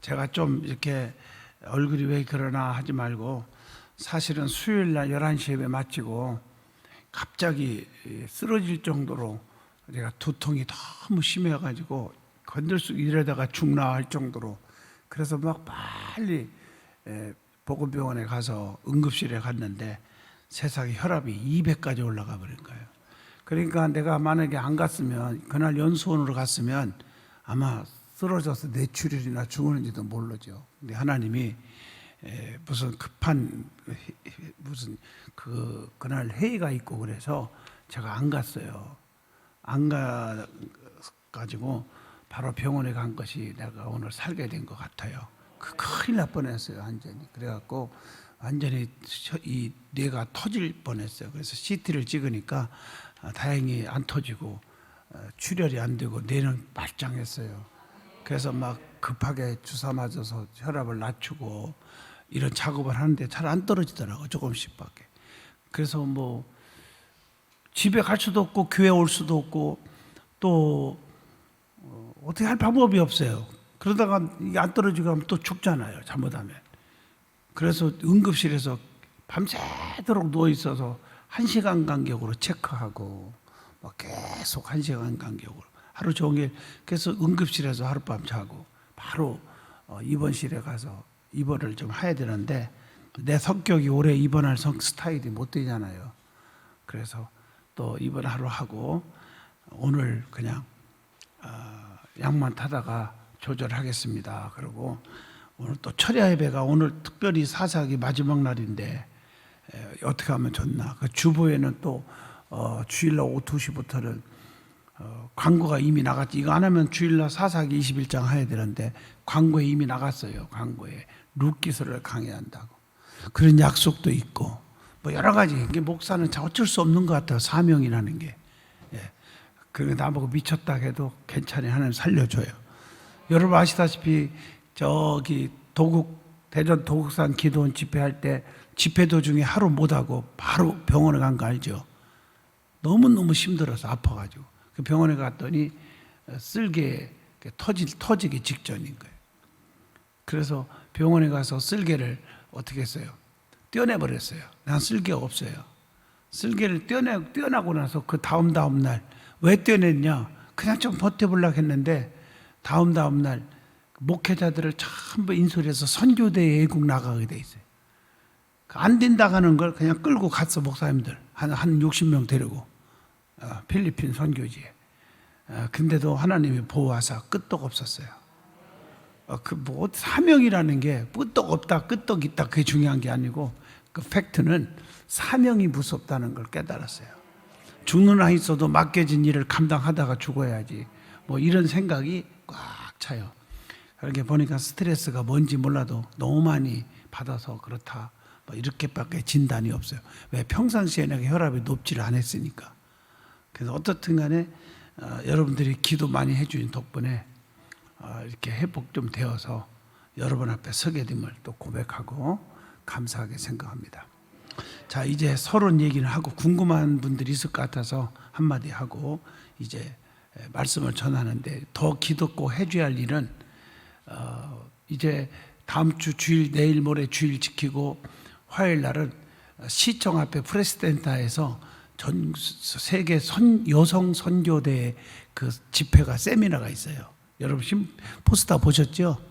제가 좀 이렇게 얼굴이 왜 그러나 하지 말고, 사실은 수요일 날 11시 예배 마치고 갑자기 쓰러질 정도로 제가 두통이 너무 심해가지고 건들 수 이러다가 죽나 할 정도로, 그래서 막 빨리 보건병원에 가서 응급실에 갔는데 세상에 혈압이 200까지 올라가 버린 거예요. 그러니까 내가 만약에 안 갔으면, 그날 연수원으로 갔으면 아마 쓰러져서 뇌출혈이나 죽었는지도 모르죠. 근데 하나님이 무슨 급한 그날 회의가 있고 그래서 제가 안 갔어요. 안 가가지고 바로 병원에 간 것이 내가 오늘 살게 된 것 같아요. 큰일 날 뻔했어요, 완전히. 그래갖고 완전히 이 뇌가 터질 뻔했어요. 그래서 CT를 찍으니까 다행히 안 터지고 출혈이 안 되고 뇌는 말짱했어요. 그래서 막 급하게 주사 맞아서 혈압을 낮추고 이런 작업을 하는데 잘 안 떨어지더라고요, 조금씩밖에. 그래서 뭐 집에 갈 수도 없고 교회 올 수도 없고 또 어떻게 할 방법이 없어요. 그러다가 이게 안 떨어지고 하면 또 죽잖아요, 잘못하면. 그래서 응급실에서 밤새도록 누워 있어서 1시간 간격으로 체크하고 막 계속 1시간 간격으로 하루 종일. 그래서 응급실에서 하룻밤 자고 바로 입원실에 가서 입원을 좀 해야 되는데 내 성격이 오래 입원할 스타일이 못 되잖아요. 그래서 또 입원하러 하고 오늘 그냥 약만 타다가 조절하겠습니다. 그리고 오늘 또 철야 예배가 오늘 특별히 사사기 마지막 날인데 어떻게 하면 좋나. 그 주보에는 또 주일날 오후 2시부터는 광고가 이미 나갔지. 이거 안 하면 주일날 사사기 21장 해야 되는데 광고에 이미 나갔어요. 광고에 룻기서를 강해한다고 그런 약속도 있고 뭐 여러 가지. 이게 목사는 어쩔 수 없는 것 같아요, 사명이라는 게. 그리고 나보고 미쳤다 해도 괜찮아요, 하나님 살려줘요. 여러분 아시다시피 저기 대전 도곡산 기도원 집회할 때 집회 도중에 하루 못하고 바로 병원에 간 거 알죠? 너무너무 힘들어서 아파가지고 그 병원에 갔더니 쓸개 터지기 직전인 거예요. 그래서 병원에 가서 쓸개를 어떻게 했어요? 떼어내버렸어요. 난 쓸개가 없어요. 쓸개를 떼어나고 나서 그 다음 날 왜 떼어냈냐? 그냥 좀 버텨보려고 했는데 다음 날 목회자들을 전부 인솔해서 선교대에 애국 나가게 돼 있어요. 안 된다고 하는 걸 그냥 끌고 갔어, 목사님들. 한 60명 데리고 필리핀 선교지에. 근데도 하나님이 보호하사 끄떡없었어요. 뭐 사명이라는 게 끄떡 없다, 끄떡 있다, 그게 중요한 게 아니고 그 팩트는 사명이 무섭다는 걸 깨달았어요. 죽는 한 있어도 맡겨진 일을 감당하다가 죽어야지. 뭐 이런 생각이 꽉 차요. 그렇게 보니까 스트레스가 뭔지 몰라도 너무 많이 받아서 그렇다. 뭐 이렇게밖에 진단이 없어요. 왜? 평상시에 내가 혈압이 높지를 않았으니까. 그래서 어떻든 간에 여러분들이 기도 많이 해주신 덕분에 이렇게 회복 좀 되어서 여러분 앞에 서게 됨을 또 고백하고 감사하게 생각합니다. 자, 이제 서론 얘기를 하고 궁금한 분들이 있을 것 같아서 한마디 하고 이제 말씀을 전하는데, 더 기도꼭 해줘야 할 일은 이제 다음 주 주일, 내일 모레 주일 지키고 화요일 날은 시청 앞에 프레스센터에서 전 세계 여성 선교대 그 집회가 세미나가 있어요. 여러분 포스터 보셨죠?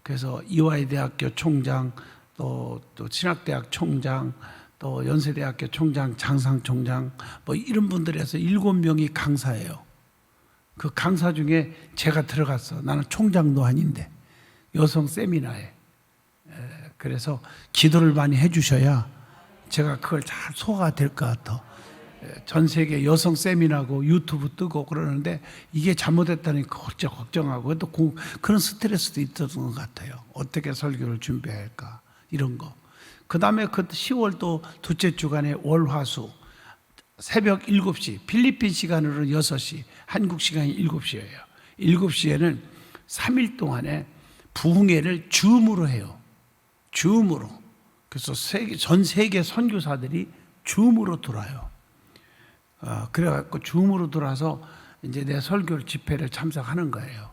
그래서 이화여 대학교 총장, 또 신학대학 총장, 또 연세대학교 총장, 장상 총장, 뭐 이런 분들에서 7명이 강사예요. 그 강사 중에 제가 들어갔어. 나는 총장도 아닌데 여성 세미나에. 그래서 기도를 많이 해주셔야 제가 그걸 잘 소화가 될 것 같아. 전 세계 여성 세미나고 유튜브 뜨고 그러는데 이게 잘못했다니까 걱정하고 또 그런 스트레스도 있었던 것 같아요. 어떻게 설교를 준비해야 할까 이런 거. 그 다음에 그 10월 또 둘째 주간에 월화수 새벽 7시, 필리핀 시간으로는 6시, 한국 시간이 7시예요. 7시에는 3일 동안에 부흥회를 줌으로 해요. 줌으로. 그래서 전 세계 선교사들이 줌으로 돌아요. 그래갖고 줌으로 들어와서 이제 내 설교 집회를 참석하는 거예요.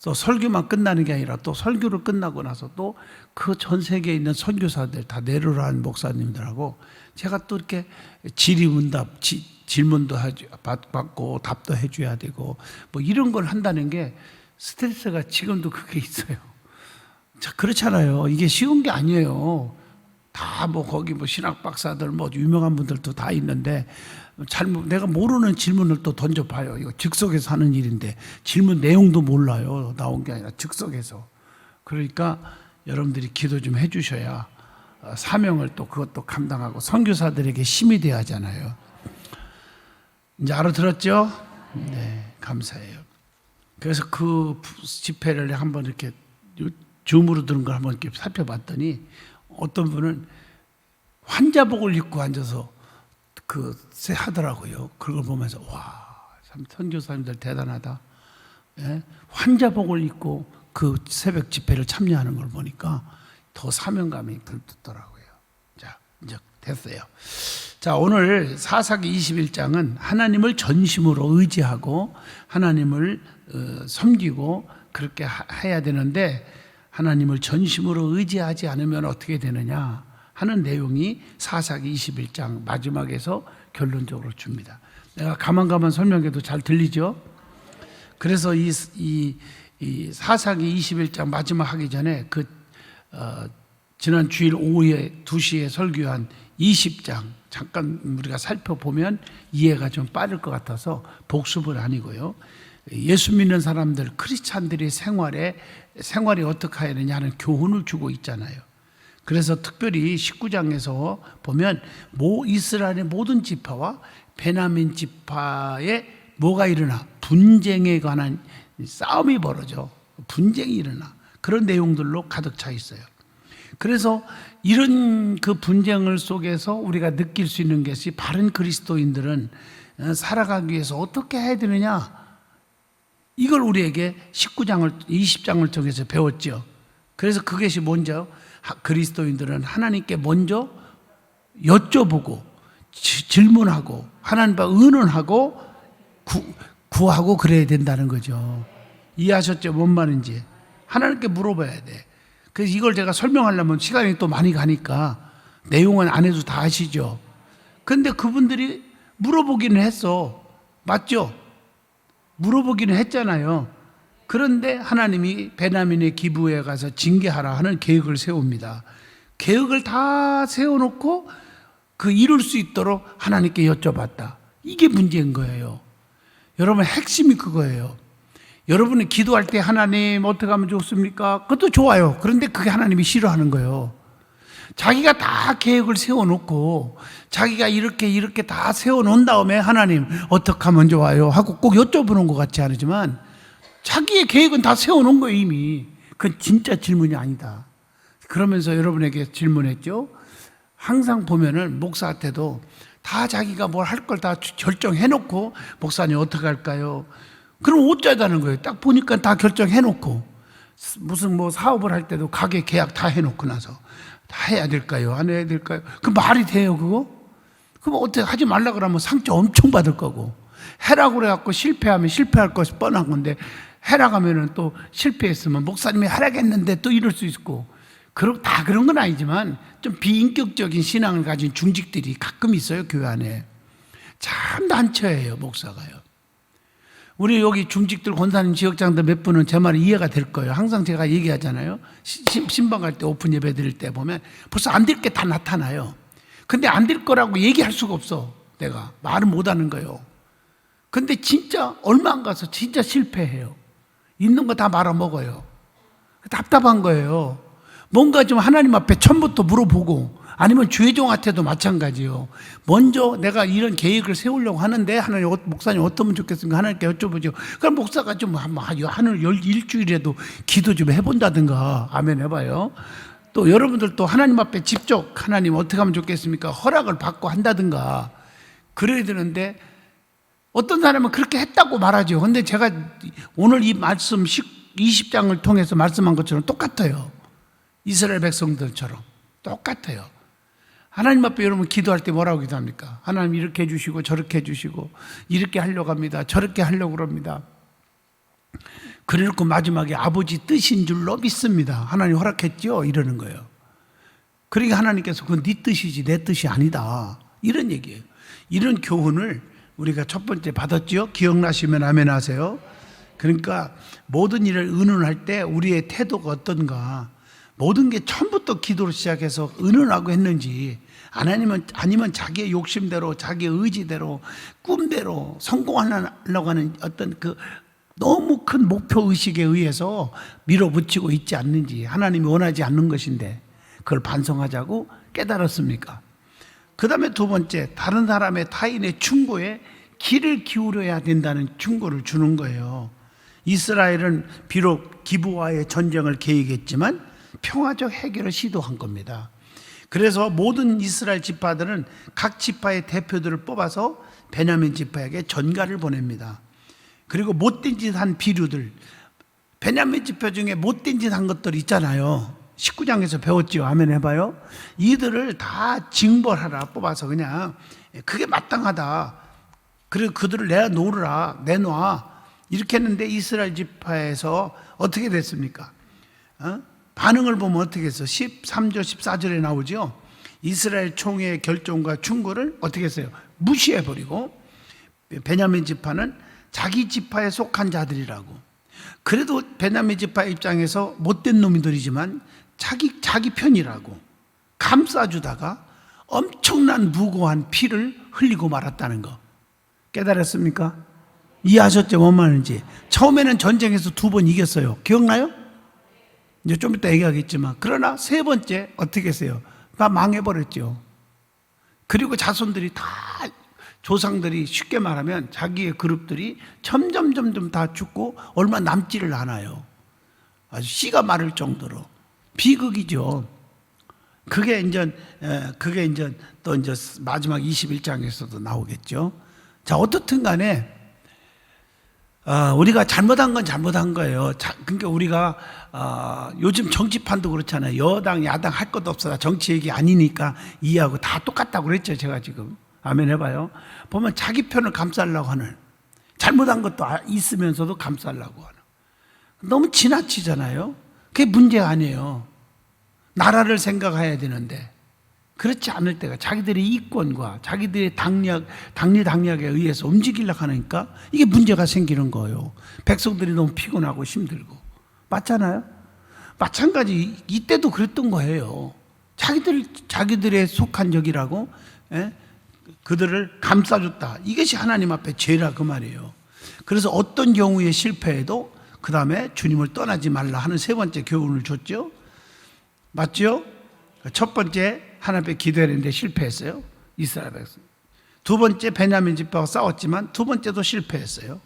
또 설교만 끝나는 게 아니라 또 설교를 끝나고 나서 또 그 전 세계에 있는 선교사들 다 내로라는 목사님들하고 제가 또 이렇게 질의응답 질문도 받고 답도 해줘야 되고 뭐 이런 걸 한다는 게 스트레스가 지금도 그게 있어요. 자, 그렇잖아요. 이게 쉬운 게 아니에요. 다 뭐 거기 뭐 신학 박사들 뭐 유명한 분들도 다 있는데 잘못 내가 모르는 질문을 또 던져봐요. 이거 즉석에서 하는 일인데 질문 내용도 몰라요. 나온 게 아니라 즉석에서. 그러니까 여러분들이 기도 좀 해주셔야 사명을 또 그것도 감당하고 선교사들에게 힘이 돼야 하잖아요. 이제 알아들었죠? 네, 감사해요. 그래서 그 집회를 한번 이렇게 줌으로 들은 걸 한번 이렇게 살펴봤더니 어떤 분은 환자복을 입고 앉아서 하더라고요. 그걸 보면서 와, 참 선교사님들 대단하다. 예? 환자복을 입고 그 새벽 집회를 참여하는 걸 보니까 더 사명감이 들더라고요. 자, 이제 됐어요. 자, 오늘 사사기 21장은 하나님을 전심으로 의지하고 하나님을 섬기고 그렇게 해야 되는데 하나님을 전심으로 의지하지 않으면 어떻게 되느냐 하는 내용이 사사기 21장 마지막에서 결론적으로 줍니다. 내가 가만 설명해도 잘 들리죠? 그래서 이 사사기 21장 마지막 하기 전에 지난 주일 오후에 2시에 설교한 20장 잠깐 우리가 살펴보면 이해가 좀 빠를 것 같아서 복습은 아니고요. 예수 믿는 사람들, 크리스찬들의 생활이 어떻게 해야 되냐 하는 교훈을 주고 있잖아요. 그래서 특별히 19장에서 보면 이스라엘의 모든 지파와 베냐민 지파에 뭐가 일어나? 분쟁에 관한 싸움이 벌어져. 분쟁이 일어나. 그런 내용들로 가득 차 있어요. 그래서 이런 그 분쟁을 속에서 우리가 느낄 수 있는 것이 바른 그리스도인들은 살아가기 위해서 어떻게 해야 되느냐? 이걸 우리에게 20장을 통해서 배웠죠. 그래서 그것이 먼저 그리스도인들은 하나님께 먼저 여쭤보고 질문하고 하나님과 의논하고 구하고 그래야 된다는 거죠. 이해하셨죠? 뭔 말인지. 하나님께 물어봐야 돼. 그래서 이걸 제가 설명하려면 시간이 또 많이 가니까 내용은 안 해도 다 아시죠? 그런데 그분들이 물어보기는 했어. 맞죠? 물어보기는 했잖아요. 그런데 하나님이 베냐민의 기부에 가서 징계하라 하는 계획을 세웁니다. 계획을 다 세워놓고 이룰 수 있도록 하나님께 여쭤봤다. 이게 문제인 거예요. 여러분 핵심이 그거예요. 여러분이 기도할 때 하나님 어떻게 하면 좋습니까? 그것도 좋아요. 그런데 그게 하나님이 싫어하는 거예요. 자기가 다 계획을 세워놓고 자기가 이렇게 다 세워놓은 다음에 하나님 어떻게 하면 좋아요? 하고 꼭 여쭤보는 것 같지 않지만 자기의 계획은 다 세워놓은 거예요 이미. 그건 진짜 질문이 아니다. 그러면서 여러분에게 질문했죠. 항상 보면은 목사한테도 다 자기가 뭘 할 걸 다 결정해놓고 목사님 어떻게 할까요? 그럼 어쩌자는 거예요. 딱 보니까 다 결정해놓고 무슨 뭐 사업을 할 때도 가게 계약 다 해놓고 나서 다 해야 될까요? 안 해야 될까요? 그 말이 돼요 그거? 그럼 어떻게 하지 말라 그러면 상처 엄청 받을 거고 해라고 그래갖고 실패하면 실패할 것이 뻔한 건데 해라고 하면은 또 실패했으면 목사님이 하라겠는데 또 이럴 수 있고 다 그런 건 아니지만 좀 비인격적인 신앙을 가진 중직들이 가끔 있어요 교회 안에. 참 난처해요 목사가요. 우리 여기 중직들 권사님 지역장들 몇 분은 제 말이 이해가 될 거예요. 항상 제가 얘기하잖아요. 신방 갈 때 오픈 예배 드릴 때 보면 벌써 안 될 게 다 나타나요. 근데 안 될 거라고 얘기할 수가 없어. 내가 말을 못 하는 거예요. 근데 진짜 얼마 안 가서 진짜 실패해요. 있는 거 다 말아먹어요. 답답한 거예요. 뭔가 좀 하나님 앞에 처음부터 물어보고 아니면 주회종한테도 마찬가지요. 먼저 내가 이런 계획을 세우려고 하는데 하나님 목사님 어떠면 좋겠습니까? 하나님께 여쭤보죠. 그럼 목사가 좀 하늘 일주일에도 기도 좀 해본다든가 아멘 해봐요. 또 여러분들도 하나님 앞에 직접 하나님 어떻게 하면 좋겠습니까? 허락을 받고 한다든가 그래야 되는데 어떤 사람은 그렇게 했다고 말하죠. 근데 제가 오늘 이 말씀 20장을 통해서 말씀한 것처럼 똑같아요. 이스라엘 백성들처럼 똑같아요. 하나님 앞에 여러분 기도할 때 뭐라고 기도합니까? 하나님 이렇게 해주시고 저렇게 해주시고 이렇게 하려고 합니다. 저렇게 하려고 합니다. 그래놓고 마지막에 아버지 뜻인 줄로 믿습니다. 하나님 허락했죠? 이러는 거예요. 그러니까 하나님께서 그건 네 뜻이지 내 뜻이 아니다. 이런 얘기예요. 이런 교훈을 우리가 첫 번째 받았죠? 기억나시면 아멘 하세요. 그러니까 모든 일을 의논할 때 우리의 태도가 어떤가, 모든 게 처음부터 기도로 시작해서 의논하고 했는지, 아니면 자기의 욕심대로 자기의 의지대로 꿈대로 성공하려고 하는 어떤 그 너무 큰 목표 의식에 의해서 밀어붙이고 있지 않는지, 하나님이 원하지 않는 것인데 그걸 반성하자고 깨달았습니까? 그 다음에 두 번째, 다른 사람의 타인의 충고에 귀를 기울여야 된다는 충고를 주는 거예요. 이스라엘은 비록 기브와의 전쟁을 계획했지만 평화적 해결을 시도한 겁니다. 그래서 모든 이스라엘 지파들은 각 지파의 대표들을 뽑아서 베냐민 지파에게 전가를 보냅니다. 그리고 못된 짓 한 비류들, 베냐민 지파 중에 못된 짓 한 것들 있잖아요. 19장에서 배웠죠. 아멘 해봐요. 이들을 다 징벌하라 뽑아서 그냥 그게 마땅하다. 그리고 그들을 내놔. 이렇게 했는데 이스라엘 지파에서 어떻게 됐습니까? 반응을 보면 어떻게 했어? 13절 14절에 나오죠. 이스라엘 총회의 결정과 충고를 어떻게 했어요? 무시해버리고 베냐민 지파는 자기 지파에 속한 자들이라고. 그래도 베냐민 지파 입장에서 못된 놈들이지만 자기 편이라고 감싸주다가 엄청난 무고한 피를 흘리고 말았다는 거 깨달았습니까? 이해하셨죠? 뭔 말인지. 처음에는 전쟁에서 2번 이겼어요. 기억나요? 이제 좀 이따 얘기하겠지만, 그러나 세 번째 어떻게 했어요? 다 망해버렸죠. 그리고 자손들이 다, 조상들이 쉽게 말하면 자기의 그룹들이 점점 다 죽고 얼마 남지를 않아요. 아주 씨가 마를 정도로 비극이죠. 그게 이제 또 이제 마지막 21장에서도 나오겠죠. 자, 어떻든 간에 우리가 잘못한 건 잘못한 거예요. 그러니까 우리가 요즘 정치판도 그렇잖아요. 여당 야당 할 것도 없어. 정치 얘기 아니니까 이해하고 다 똑같다고 그랬죠. 제가 지금 아멘 해봐요. 보면 자기 편을 감싸려고 하는, 잘못한 것도 있으면서도 감싸려고 하는, 너무 지나치잖아요. 그게 문제가 아니에요. 나라를 생각해야 되는데 그렇지 않을 때가 자기들의 이권과 자기들의 당리당략에 의해서 움직이려고 하니까 이게 문제가 생기는 거예요. 백성들이 너무 피곤하고 힘들고. 맞잖아요? 마찬가지 이때도 그랬던 거예요. 자기들의 속한 적이라고 그들을 감싸줬다. 이것이 하나님 앞에 죄라 그 말이에요. 그래서 어떤 경우에 실패해도 그 다음에 주님을 떠나지 말라 하는 세 번째 교훈을 줬죠. 맞죠? 첫 번째 하나님 앞에 기도했는데 실패했어요. 이스라엘 백성. 두 번째 베냐민 지파와 싸웠지만 두 번째도 실패했어요.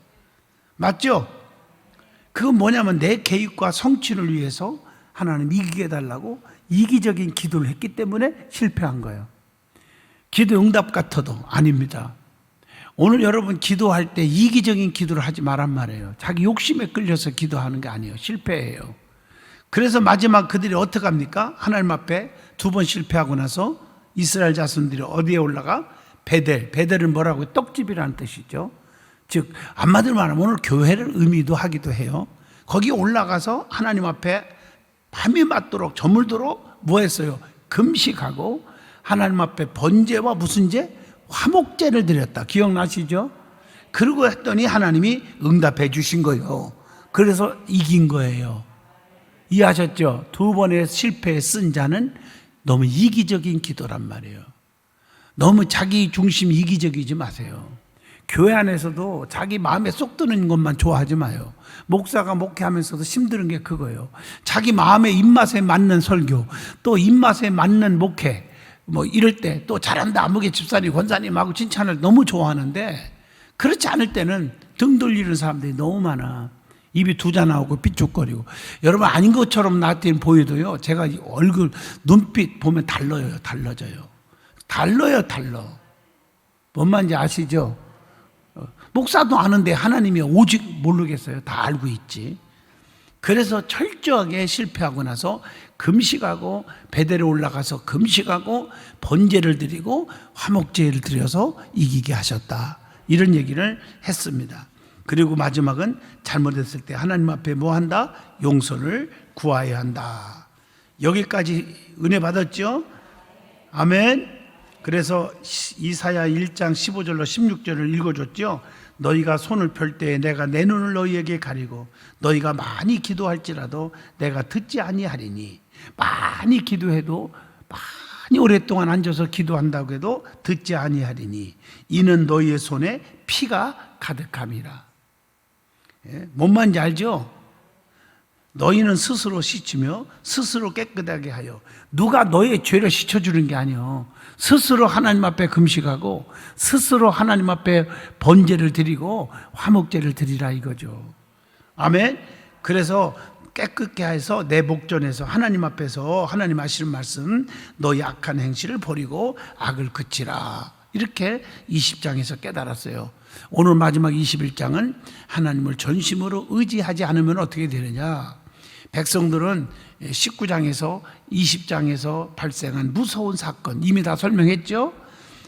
맞죠? 그건 뭐냐면 내 계획과 성취를 위해서 하나님 이기게 해달라고 이기적인 기도를 했기 때문에 실패한 거예요. 기도 응답 같아도 아닙니다. 오늘 여러분 기도할 때 이기적인 기도를 하지 말란 말이에요. 자기 욕심에 끌려서 기도하는 게 아니에요. 실패해요. 그래서 마지막 그들이 어떻게 합니까? 하나님 앞에 2번 실패하고 나서 이스라엘 자손들이 어디에 올라가? 베델은 뭐라고요? 떡집이라는 뜻이죠. 즉 한마디로 말하면 오늘 교회를 의미도 하기도 해요. 거기 올라가서 하나님 앞에 밤이 맞도록 저물도록 뭐 했어요? 금식하고 하나님 앞에 번제와 무슨 제? 화목제를 드렸다. 기억나시죠? 그러고 했더니 하나님이 응답해 주신 거예요. 그래서 이긴 거예요. 이해하셨죠? 2번의 실패에 쓴 자는 너무 이기적인 기도란 말이에요. 너무 자기 중심 이기적이지 마세요. 교회 안에서도 자기 마음에 쏙 드는 것만 좋아하지 마요. 목사가 목회하면서도 힘든 게 그거예요. 자기 마음의 입맛에 맞는 설교, 또 입맛에 맞는 목회, 뭐 이럴 때 또 잘한다 아무개 집사님 권사님하고 칭찬을 너무 좋아하는데, 그렇지 않을 때는 등 돌리는 사람들이 너무 많아. 입이 두자 나오고 삐죽거리고. 여러분 아닌 것처럼 나한테 보여도요, 제가 얼굴 눈빛 보면 달라져요. 뭔 말인지 아시죠? 목사도 아는데 하나님이 오직 모르겠어요. 다 알고 있지. 그래서 철저하게 실패하고 나서 금식하고 베델에 올라가서 금식하고 번제를 드리고 화목제를 드려서 이기게 하셨다. 이런 얘기를 했습니다. 그리고 마지막은 잘못했을 때 하나님 앞에 뭐 한다? 용서를 구하여야 한다. 여기까지 은혜 받았죠? 아멘. 그래서 이사야 1장 15절로 16절을 읽어줬죠. 너희가 손을 펼 때에 내가 내 눈을 너희에게 가리고 너희가 많이 기도할지라도 내가 듣지 아니하리니. 많이 기도해도 많이 오랫동안 앉아서 기도한다고 해도 듣지 아니하리니 이는 너희의 손에 피가 가득함이라. 뭔 말인지 알죠? 너희는 스스로 씻으며 스스로 깨끗하게 하여. 누가 너의 죄를 씻어주는 게 아니요, 스스로 하나님 앞에 금식하고 스스로 하나님 앞에 번제를 드리고 화목제를 드리라 이거죠. 아멘. 그래서 깨끗게 해서 내 목전에서 하나님 앞에서 하나님 하시는 말씀, 너희 악한 행실을 버리고 악을 그치라. 이렇게 20장에서 깨달았어요. 오늘 마지막 21장은 하나님을 전심으로 의지하지 않으면 어떻게 되느냐. 백성들은 19장에서 20장에서 발생한 무서운 사건 이미 다 설명했죠.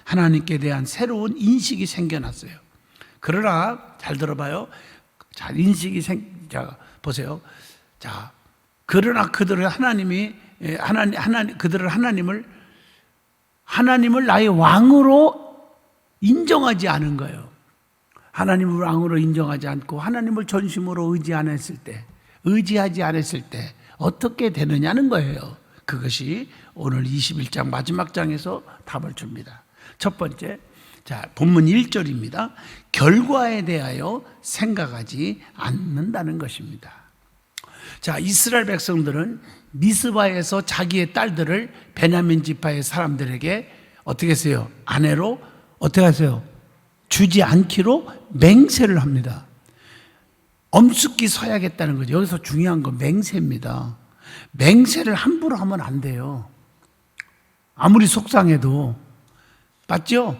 하나님께 대한 새로운 인식이 생겨났어요. 그러나 잘 들어봐요. 자, 인식이 자, 보세요. 자, 그러나 그들을 그들을 하나님을 나의 왕으로 인정하지 않은 거예요. 하나님을 왕으로 인정하지 않고 하나님을 전심으로 의지하지 않았을 때 어떻게 되느냐는 거예요. 그것이 오늘 21장 마지막 장에서 답을 줍니다. 첫 번째, 자, 본문 1절입니다. 결과에 대하여 생각하지 않는다는 것입니다. 자, 이스라엘 백성들은 미스바에서 자기의 딸들을 베냐민 지파의 사람들에게 어떻게 했어요? 아내로 어떻게 하세요? 주지 않기로 맹세를 합니다. 엄숙히 서야겠다는 거죠. 여기서 중요한 건 맹세입니다. 맹세를 함부로 하면 안 돼요. 아무리 속상해도. 맞죠?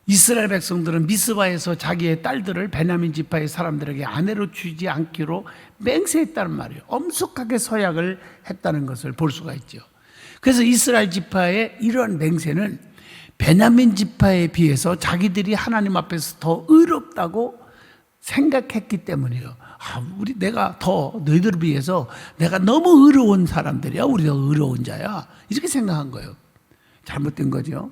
이스라엘 백성들은 미스바에서 자기의 딸들을 베냐민 지파의 사람들에게 아내로 주지 않기로 맹세했다는 말이에요. 엄숙하게 서약을 했다는 것을 볼 수가 있죠. 그래서 이스라엘 지파의 이러한 맹세는 베냐민 지파에 비해서 자기들이 하나님 앞에서 더 의롭다고 생각했기 때문이에요. 내가 더 너희들을 비해서 내가 너무 의로운 사람들이야. 우리가 의로운 자야. 이렇게 생각한 거예요. 잘못된 거죠.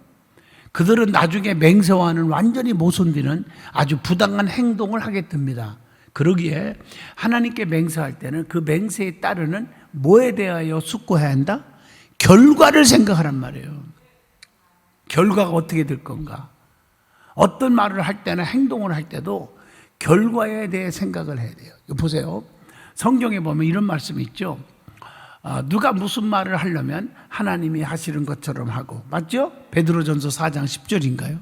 그들은 나중에 맹세와는 완전히 모순되는 아주 부당한 행동을 하게 됩니다. 그러기에 하나님께 맹세할 때는 그 맹세에 따르는 뭐에 대하여 숙고해야 한다? 결과를 생각하란 말이에요. 결과가 어떻게 될 건가? 어떤 말을 할 때나 행동을 할 때도 결과에 대해 생각을 해야 돼요. 보세요. 성경에 보면 이런 말씀이 있죠. 누가 무슨 말을 하려면 하나님이 하시는 것처럼 하고. 맞죠? 베드로전서 4장 10절인가요?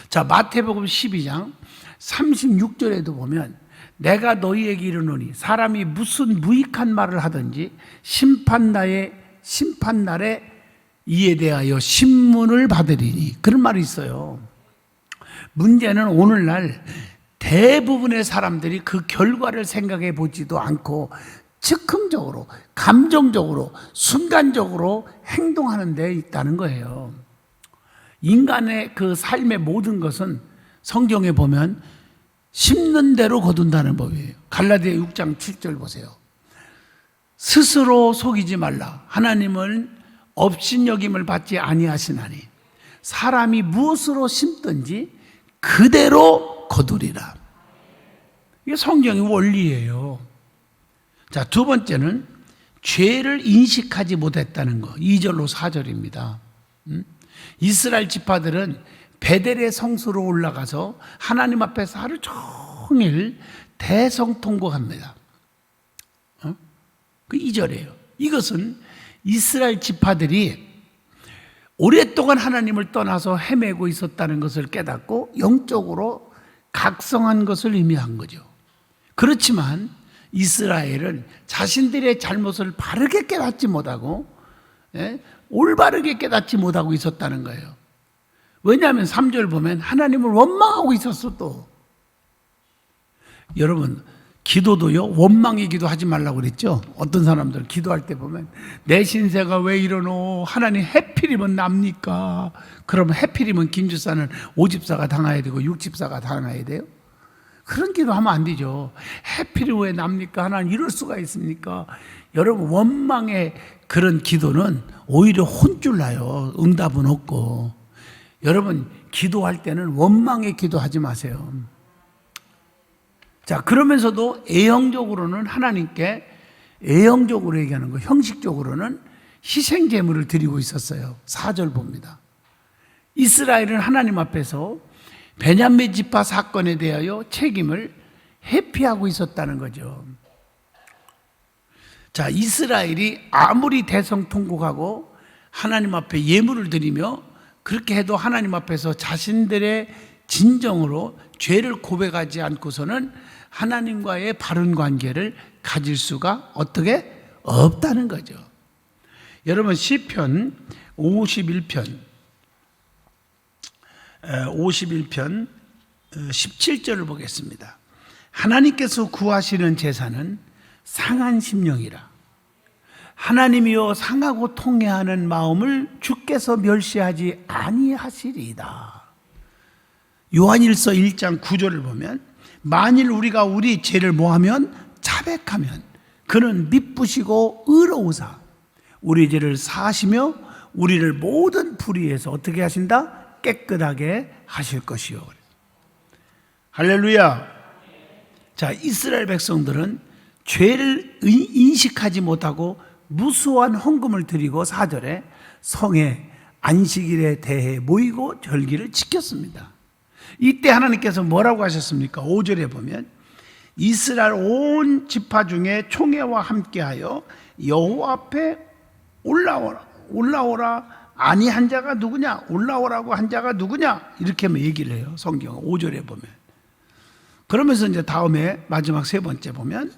자, 마태복음 12장 36절에도 보면 내가 너희에게 이르노니 사람이 무슨 무익한 말을 하든지 심판날에 이에 대하여 신문을 받으리니. 그런 말이 있어요. 문제는 오늘날 대부분의 사람들이 그 결과를 생각해 보지도 않고 즉흥적으로, 감정적으로, 순간적으로 행동하는 데 있다는 거예요. 인간의 그 삶의 모든 것은 성경에 보면 심는 대로 거둔다는 법이에요. 갈라디아 6장 7절 보세요. 스스로 속이지 말라. 하나님은 업신여김을 받지 아니하시나니 사람이 무엇으로 심든지 그대로 거두리라. 이게 성경의 원리예요. 자, 두 번째는 죄를 인식하지 못했다는 거. 2절로 4절입니다. 이스라엘 지파들은 베델의 성소로 올라가서 하나님 앞에서 하루 종일 대성통곡합니다. 그 2절이에요. 이것은 이스라엘 지파들이 오랫동안 하나님을 떠나서 헤매고 있었다는 것을 깨닫고 영적으로 각성한 것을 의미한 거죠. 그렇지만 이스라엘은 자신들의 잘못을 바르게 깨닫지 못하고 올바르게 깨닫지 못하고 있었다는 거예요. 왜냐하면 3절 보면 하나님을 원망하고 있었어. 또 여러분, 기도도요, 원망의 기도하지 말라고 그랬죠. 어떤 사람들 기도할 때 보면 내 신세가 왜 이러노, 하나님 해필이면 납니까? 그러면 해필이면 김주사는 5집사가 당해야 되고 6집사가 당해야 돼요? 그런 기도하면 안 되죠. 해필이 왜 납니까? 하나님 이럴 수가 있습니까? 여러분, 원망의 그런 기도는 오히려 혼쭐 나요. 응답은 없고. 여러분, 기도할 때는 원망의 기도하지 마세요. 자, 그러면서도 애형적으로는 하나님께, 애형적으로 얘기하는 거, 형식적으로는 희생 제물을 드리고 있었어요. 4절 봅니다. 이스라엘은 하나님 앞에서 베냐민 지파 사건에 대하여 책임을 회피하고 있었다는 거죠. 자, 이스라엘이 아무리 대성통곡하고 하나님 앞에 예물을 드리며 그렇게 해도 하나님 앞에서 자신들의 진정으로 죄를 고백하지 않고서는 하나님과의 바른 관계를 가질 수가 어떻게 없다는 거죠. 여러분, 시편 51편 17절을 보겠습니다. 하나님께서 구하시는 제사는 상한 심령이라. 하나님이여 상하고 통회하는 마음을 주께서 멸시하지 아니하시리이다. 요한일서 1장 9절을 보면 만일 우리가 우리 죄를 뭐하면 자백하면 그는 미쁘시고 의로우사 우리 죄를 사하시며 우리를 모든 불의에서 어떻게 하신다? 깨끗하게 하실 것이요. 할렐루야. 자, 이스라엘 백성들은 죄를 인식하지 못하고 무수한 헌금을 드리고 4절에 성에 안식일에 대해 모이고 절기를 지켰습니다. 이때 하나님께서 뭐라고 하셨습니까? 5절에 보면 이스라엘 온 지파 중에 총회와 함께하여 여호와 앞에 올라오라 아니한 자가 누구냐? 올라오라고 한 자가 누구냐? 이렇게 얘기를 해요. 성경 5절에 보면. 그러면서 이제 다음에 마지막 세 번째 보면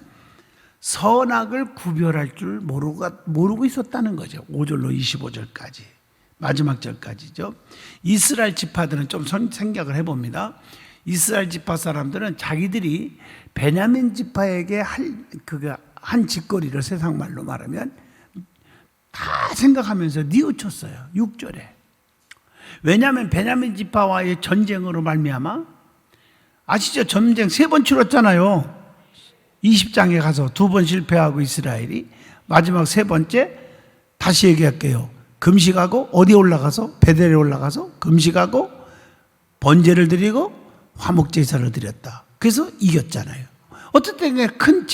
선악을 구별할 줄 모르고 있었다는 거죠. 5절로 25절까지. 마지막 절까지죠. 이스라엘 지파들은 좀 생각을 해봅니다. 이스라엘 지파 사람들은 자기들이 베냐민 지파에게 한 짓거리를 세상 말로 말하면 다 생각하면서 뉘우쳤어요. 6절에. 왜냐하면 베냐민 지파와의 전쟁으로 말미암아 아시죠? 전쟁 3번 치렀잖아요. 20장에 가서 2번 실패하고 이스라엘이 마지막 3번째 다시 얘기할게요. 금식하고 어디 올라가서 베델에 올라가서 금식하고 번제를 드리고 화목제사를 드렸다. 그래서 이겼잖아요. 어쨌든 큰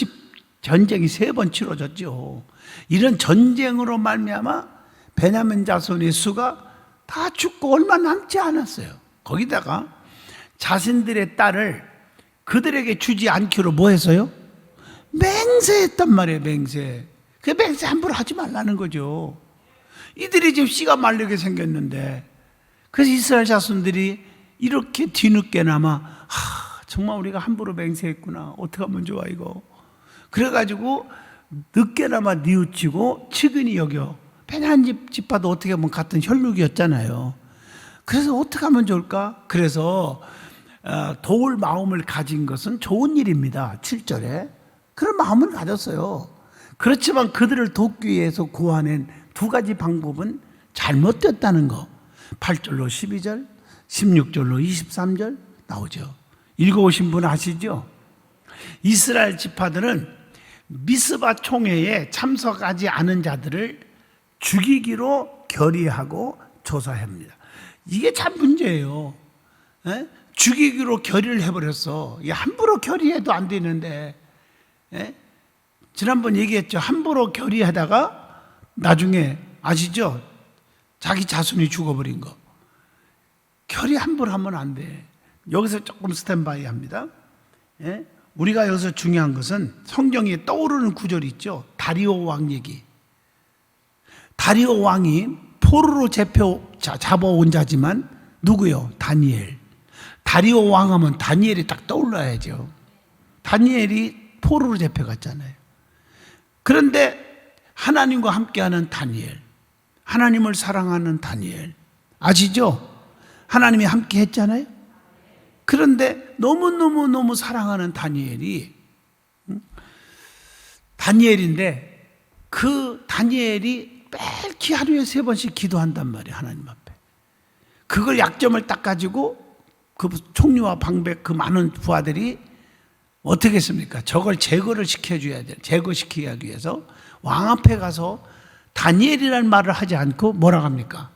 전쟁이 3번 치러졌죠. 이런 전쟁으로 말미암아 베냐민 자손의 수가 다 죽고 얼마 남지 않았어요. 거기다가 자신들의 딸을 그들에게 주지 않기로 뭐 했어요? 맹세했단 말이에요. 맹세. 그 맹세 함부로 하지 말라는 거죠. 이들이 지금 씨가 말르게 생겼는데, 그래서 이스라엘 자손들이 이렇게 뒤늦게나마 정말 우리가 함부로 맹세했구나, 어떻게 하면 좋아 이거. 그래가지고 늦게나마 뉘우치고 측은히 여겨. 베냐민 지파도 어떻게 보면 같은 혈육이었잖아요. 그래서 어떻게 하면 좋을까? 그래서 도울 마음을 가진 것은 좋은 일입니다. 7절에 그런 마음을 가졌어요. 그렇지만 그들을 돕기 위해서 고안한 2가지 방법은 잘못됐다는 거. 8절로 12절, 16절로 23절 나오죠. 읽어오신 분 아시죠? 이스라엘 지파들은 미스바 총회에 참석하지 않은 자들을 죽이기로 결의하고 조사합니다. 이게 참 문제예요. 에? 죽이기로 결의를 해버렸어. 이게 함부로 결의해도 안 되는데, 에? 지난번 얘기했죠. 함부로 결의하다가 나중에 아시죠? 자기 자손이 죽어버린 거. 결의 함부로 하면 안 돼. 여기서 조금 스탠바이 합니다. 예? 우리가 여기서 중요한 것은 성경에 떠오르는 구절이 있죠. 다리오 왕 얘기. 다리오 왕이 포로로 잡아온 자지만 누구요? 다니엘. 다리오 왕 하면 다니엘이 딱 떠올라야죠. 다니엘이 포로로 잡혀갔잖아요. 그런데 하나님과 함께하는 다니엘, 하나님을 사랑하는 다니엘 아시죠? 하나님이 함께 했잖아요. 그런데 너무너무 사랑하는 다니엘이 다니엘인데 그 다니엘이 매일 하루에 3번씩 기도한단 말이에요. 하나님 앞에. 그걸 약점을 딱 가지고 그 총리와 방백 그 많은 부하들이 어떻게 했습니까? 저걸 제거를 시켜줘야 돼요. 제거시키기 위해서 왕 앞에 가서 다니엘이라는 말을 하지 않고 뭐라 합니까?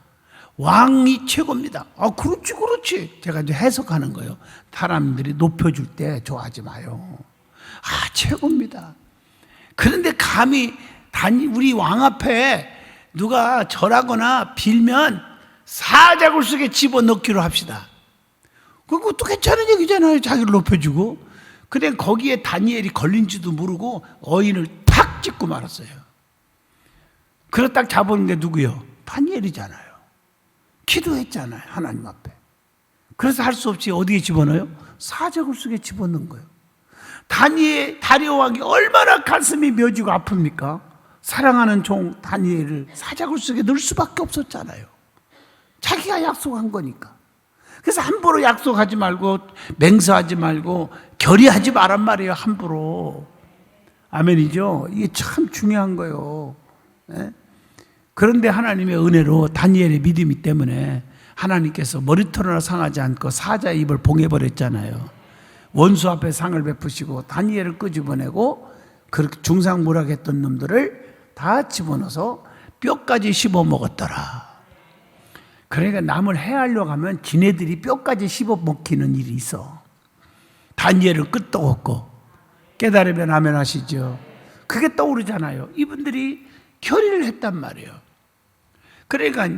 왕이 최고입니다. 그렇지, 그렇지. 제가 이제 해석하는 거예요. 사람들이 높여줄 때 좋아하지 마요. 최고입니다. 그런데 감히 우리 왕 앞에 누가 절하거나 빌면 사자굴 속에 집어넣기로 합시다. 그것도 괜찮은 얘기잖아요. 자기를 높여주고. 그래 거기에 다니엘이 걸린지도 모르고 어인을 탁 찍고 말았어요. 그래 딱 잡은 게 누구요? 다니엘이잖아요. 기도했잖아요. 하나님 앞에. 그래서 할 수 없이 어디에 집어넣어요? 사자굴 속에 집어넣은 거예요. 다리오 왕이 얼마나 가슴이 묘지고 아픕니까? 사랑하는 종 다니엘을 사자굴 속에 넣을 수밖에 없었잖아요. 자기가 약속한 거니까. 그래서 함부로 약속하지 말고 맹세하지 말고 결의하지 말란 말이에요. 함부로. 아멘이죠. 이게 참 중요한 거예요. 네? 그런데 하나님의 은혜로 다니엘의 믿음이 때문에 하나님께서 머리털 하나 상하지 않고 사자의 입을 봉해버렸잖아요. 원수 앞에 상을 베푸시고 다니엘을 끄집어내고 그렇게 중상모략했던 놈들을 다 집어넣어서 뼈까지 씹어 먹었더라. 그러니까 남을 해하려고 하면 지네들이 뼈까지 씹어 먹히는 일이 있어. 다니엘은 끝도 없고 깨달으면 아멘 하시죠. 그게 떠오르잖아요. 이분들이 결의를 했단 말이에요. 그러니까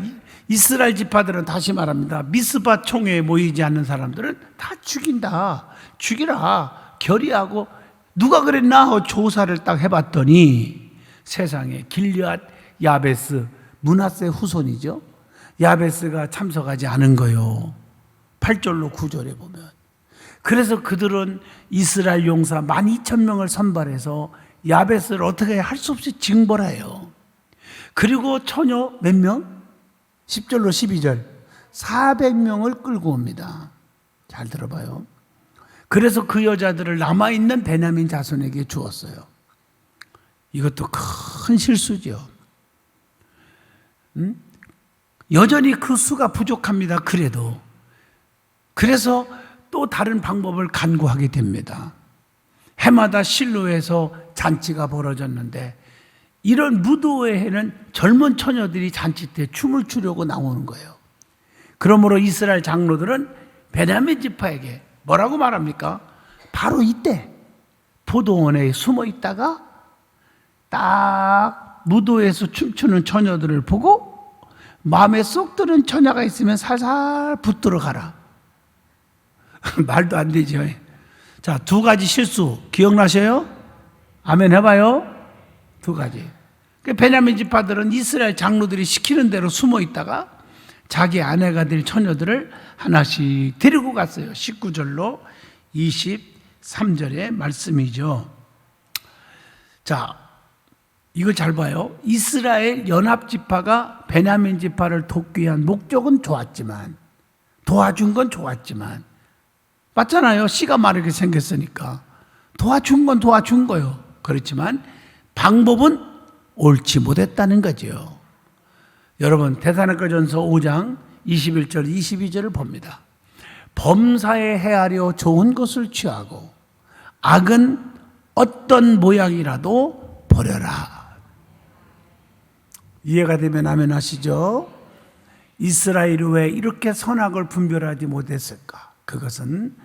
이스라엘 지파들은 다시 말합니다. 미스바 총회에 모이지 않는 사람들은 다 죽인다. 죽이라. 결의하고 누가 그랬나 조사를 딱 해봤더니 세상에 길앗 야베스 므낫세 후손이죠. 야베스가 참석하지 않은 거요. 8절로 9절에 보면. 그래서 그들은 이스라엘 용사 12,000명을 선발해서 야베스를 어떻게 할 수 없이 징벌해요. 그리고 처녀 몇 명? 10절로 12절 400명을 끌고 옵니다. 잘 들어봐요. 그래서 그 여자들을 남아있는 베냐민 자손에게 주었어요. 이것도 큰 실수죠. 여전히 그 수가 부족합니다. 그래서 또 다른 방법을 간구하게 됩니다. 해마다 실로에서 잔치가 벌어졌는데 이런 무도의 해는 젊은 처녀들이 잔치 때 춤을 추려고 나오는 거예요. 그러므로 이스라엘 장로들은 베냐민 지파에게 뭐라고 말합니까? 바로 이때 포도원에 숨어 있다가 딱 무도에서 춤추는 처녀들을 보고 마음에 쏙 드는 처녀가 있으면 살살 붙들어 가라. 말도 안 되죠. 자, 2가지 실수 기억나셔요? 아멘 해봐요. 2가지. 베냐민 지파들은 이스라엘 장로들이 시키는 대로 숨어 있다가 자기 아내가 될 처녀들을 하나씩 데리고 갔어요. 19절로 23절의 말씀이죠. 자, 이거 잘 봐요. 이스라엘 연합지파가 베냐민 지파를 돕기 위한 목적은 좋았지만, 도와준 건 좋았지만, 맞잖아요. 씨가 마르게 생겼으니까. 도와준 건 도와준 거예요. 그렇지만 방법은 옳지 못했다는 거죠. 여러분, 데살로니가전서 5장 21절 22절을 봅니다. 범사에 헤아려 좋은 것을 취하고 악은 어떤 모양이라도 버려라. 이해가 되면 아멘 하시죠? 이스라엘이 왜 이렇게 선악을 분별하지 못했을까? 그것은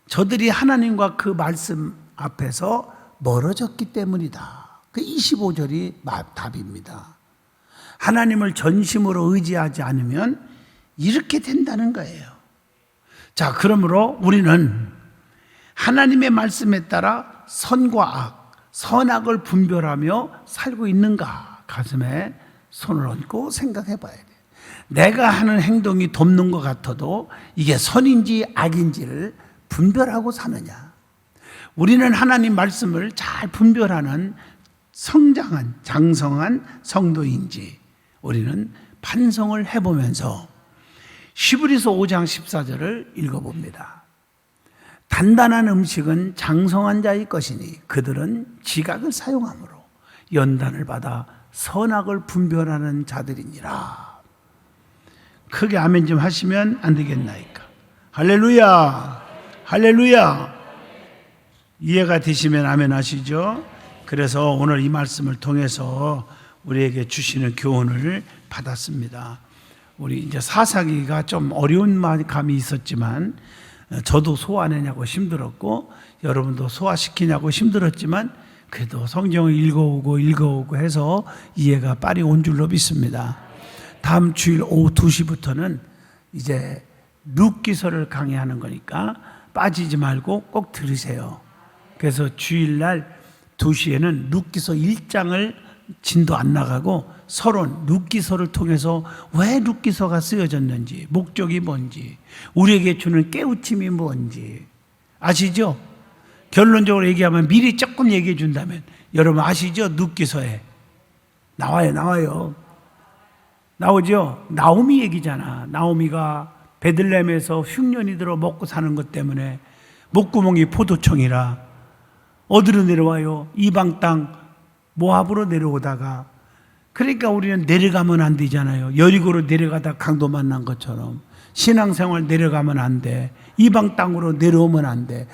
저들이 하나님과 그 말씀 앞에서 멀어졌기 때문이다. 그 25절이 답입니다. 하나님을 전심으로 의지하지 않으면 이렇게 된다는 거예요. 자, 그러므로 우리는 하나님의 말씀에 따라 선과 악, 선악을 분별하며 살고 있는가? 가슴에 손을 얹고 생각해 봐야 돼요. 내가 하는 행동이 돕는 것 같아도 이게 선인지 악인지를 분별하고 사느냐? 우리는 하나님 말씀을 잘 분별하는 성장한, 장성한 성도인지 우리는 반성을 해보면서 히브리서 5장 14절을 읽어봅니다. 단단한 음식은 장성한 자의 것이니 그들은 지각을 사용함으로 연단을 받아 선악을 분별하는 자들이니라. 크게 아멘 좀 하시면 안 되겠나이까. 할렐루야, 할렐루야. 이해가 되시면 아멘 하시죠. 그래서 오늘 이 말씀을 통해서 우리에게 주시는 교훈을 받았습니다. 우리 이제 사사기가 좀 어려운 감이 있었지만, 저도 소화하느냐고 힘들었고 여러분도 소화시키냐고 힘들었지만 그래도 성경을 읽어오고 해서 이해가 빨리 온 줄로 믿습니다. 다음 주일 오후 2시부터는 이제 룻기서를 강의하는 거니까 빠지지 말고 꼭 들으세요. 그래서 주일날 2시에는 룻기서 1장을 진도 안 나가고 서론, 룻기서를 통해서 왜 룻기서가 쓰여졌는지, 목적이 뭔지, 우리에게 주는 깨우침이 뭔지 아시죠? 결론적으로 얘기하면 미리 조금 얘기해 준다면 여러분 아시죠? 룻기서에 나와요. 나오죠? 나오미 얘기잖아. 나오미가 베들레헴에서 흉년이 들어 먹고 사는 것 때문에 목구멍이 포도청이라 어디로 내려와요? 이방 땅 모압으로 내려오다가, 그러니까 우리는 내려가면 안 되잖아요. 여리고로 내려가다 강도 만난 것처럼 신앙생활 내려가면 안 돼. 이방 땅으로 내려오면 안 돼.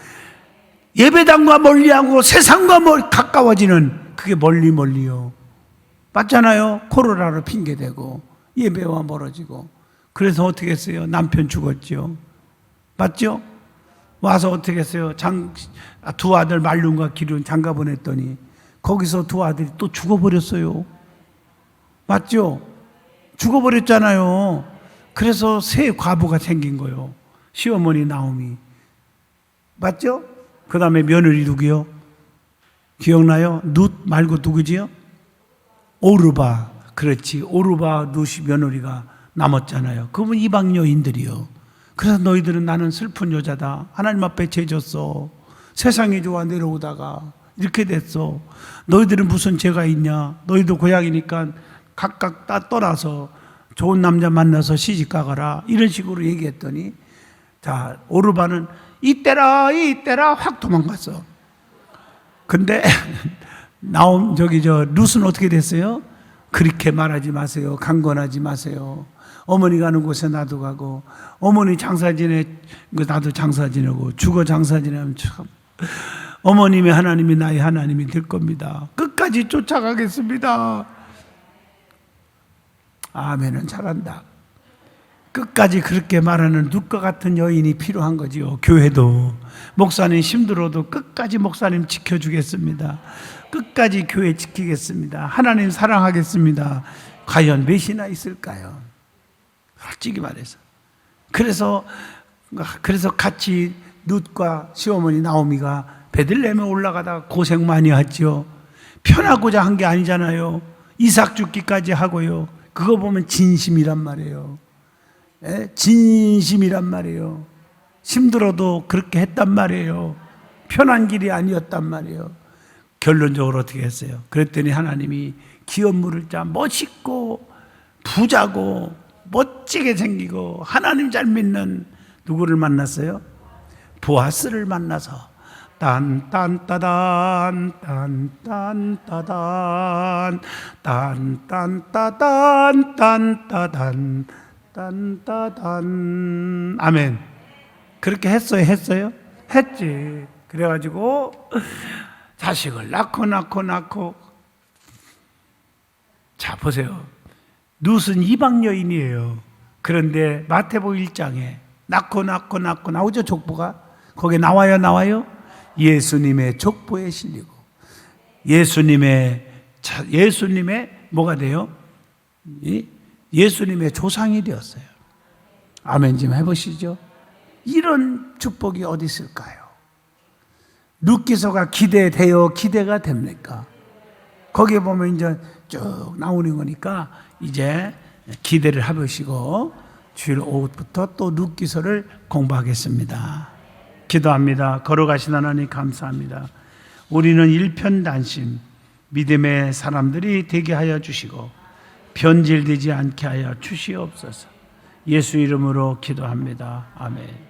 예배당과 멀리하고 세상과 가까워지는 그게 멀리요. 맞잖아요. 코로나로 핑계대고 예배와 멀어지고. 그래서 어떻게 했어요? 남편 죽었죠. 맞죠? 와서 어떻게 했어요? 두 아들 말lun과 기륜 장가 보냈더니 거기서 두 아들이 또 죽어버렸어요. 맞죠? 죽어버렸잖아요. 그래서 새 과부가 생긴 거예요. 시어머니 나오미. 맞죠? 그 다음에 며느리 누구요? 기억나요? 룻 말고 누구지요? 오르바. 그렇지. 오르바 룻이 며느리가 남았잖아요. 그분 이방 여인들이요. 그래서 너희들은 나는 슬픈 여자다. 하나님 앞에 죄졌어. 세상이 좋아 내려오다가 이렇게 됐어. 너희들은 무슨 죄가 있냐? 너희도 고향이니까 각각 떠나서 좋은 남자 만나서 시집 가거라. 이런 식으로 얘기했더니, 자, 오르바는 이때라 확 도망갔어. 근데 룻은 어떻게 됐어요? 그렇게 말하지 마세요. 강권하지 마세요. 어머니 가는 곳에 나도 가고, 어머니 장사 지내 나도 장사 지내고, 죽어 장사 지내면 참 어머님의 하나님이 나의 하나님이 될 겁니다. 끝까지 쫓아가겠습니다. 아멘은 잘한다. 끝까지 그렇게 말하는 룻과 같은 여인이 필요한 거지요. 교회도 목사님 힘들어도 끝까지 목사님 지켜주겠습니다. 끝까지 교회 지키겠습니다. 하나님 사랑하겠습니다. 과연 몇이나 있을까요? 솔직히 말해서. 그래서 같이 룻과 시어머니 나오미가 베들레헴에 올라가다가 고생 많이 했죠. 편하고자 한 게 아니잖아요. 이삭 죽기까지 하고요. 그거 보면 진심이란 말이에요. 진심이란 말이에요. 힘들어도 그렇게 했단 말이에요. 편한 길이 아니었단 말이에요. 결론적으로 어떻게 했어요? 그랬더니 하나님이 기업 물을 자 멋있고 부자고 멋지게 생기고 하나님 잘 믿는 누구를 만났어요? 보아스를 만나서 딴딴따단 딴딴따단 딴딴따단 딴따단 딴따단. 아멘. 그렇게 했어요? 했지. 그래가지고 자식을 낳고 자 보세요. 룻은 이방 여인이에요. 그런데 마태복음 1장에 낳고 나오죠. 족보가 거기에 나와요. 예수님의 족보에 실리고 예수님의 뭐가 돼요? 예수님의 조상이 되었어요. 아멘 좀 해보시죠. 이런 축복이 어디 있을까요? 룻기서가 기대가 됩니까? 거기에 보면 이제 쭉 나오는 거니까 이제 기대를 해보시고 주일 오후부터 또 룻기서를 공부하겠습니다. 기도합니다. 걸어가신 하나님 감사합니다. 우리는 일편단심 믿음의 사람들이 되게 하여 주시고 변질되지 않게 하여 주시옵소서. 예수 이름으로 기도합니다. 아멘.